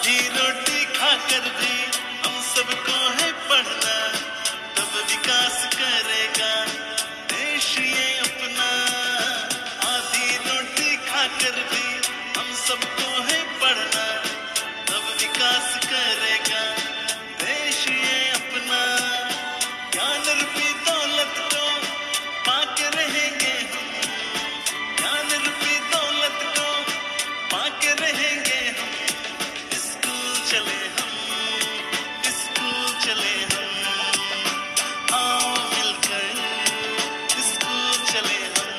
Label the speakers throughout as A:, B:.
A: आधी रोटी खाकर भी हम सबको है पढ़ना, तब विकास करेगा देश ये अपना। आधी रोटी खाकर भी हम सबको है पढ़ना, तब विकास करेगा देश ये अपना। ज्ञान रूपी दौलत को पाके रहेंगे हम, ज्ञान रूपी दौलत को पाके रहेंगे हम। स्कूल चले हम, स्कूल चले हम, आओ मिलकर स्कूल चले हम,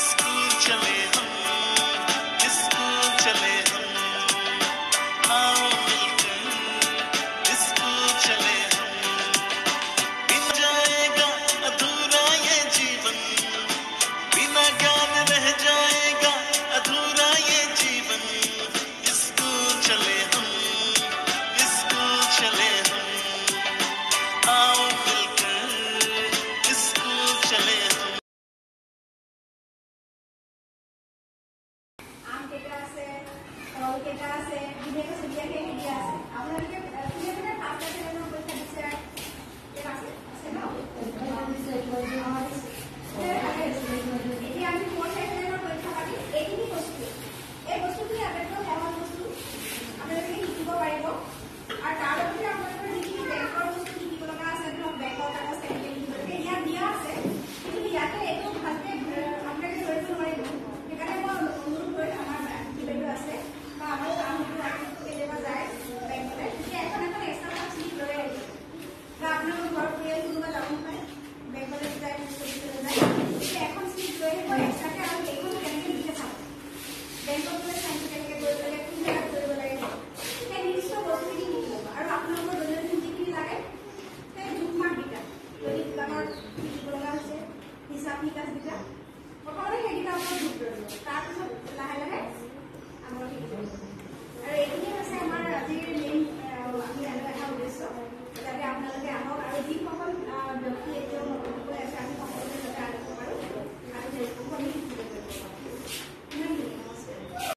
A: स्कूल चले हम, स्कूल चले हम, आओ मिलकर स्कूल चले हम। बिन जाएगा अधूरा ये जीवन, बिना ज्ञान रह जाएगा अधूरा ये जीवन। स्कूल चले हम, स्कूल चले हम, आओ मिलकर स्कूल चले हम।
B: আম কেটা আছে, কল কেটা আছে, বিভিন্ন সুবিধাকে হেৰি আছে। আপোনালোকে কোনে পাঁচটা ছেভেনৰ পৰীক্ষা দিছে? ঠিক আছে, আছে ন? এতিয়া আমি ফ'ৰ ছেভেনৰ পৰীক্ষা পাতি এইখিনি বস্তু, এই বস্তুখিনি আটাইতকৈ সহজ বস্তু আপোনালোকে শিকিব পাৰিব। আৰু তাৰ লগতে আপোনালোকৰ যিখিনি বেংকৰ বস্তু শিকিব লগা আছে, ধৰক বেংকৰ কাগজ কেনেকৈ লিখিব লাগে ইয়াত দিয়া আছে, কিন্তু ইয়াতে এইটো ভালকে আপোনালোকে ধৰিব নোৱাৰিব। সেইকাৰণে মই অনুৰোধ কৰিম, আমাৰ বাইদেউ আছে বা আমাৰ কেতিয়াবা যায় বেংকলৈ, তেতিয়া এখন এক্সট্ৰা শ্লিপ লৈ আহিব। বা আপোনালোকৰ ঘৰৰ পৰিয়াল কোনোবা যাব পাৰে বেংকলৈ যায়, তেতিয়া এখন শ্লিপ লৈ আহিব এক্সট্ৰাকে, আৰু সেইখন কেনেকৈ লিখে চাব, বেংকত গ'লে চাইনটো কেনেকৈ কৰিব লাগে, কোন জেগাত কৰিব লাগে, সেই নিৰ্দিষ্ট বস্তুখিনি লিখি ল'ব। আৰু আপোনালোকৰ দৈনন্দিন যিখিনি লাগে সেই জোখমাখকেইটা, যদি দোকানত লিখিব লগা হৈছে হিচাপ নিকাচকেইটা, প্ৰথমতে সেইকেইটা ওপৰত গুৰুত্ব দিব, তাৰপিছত লাহে লাহে আমাৰ শিকিব। আৰু এইটো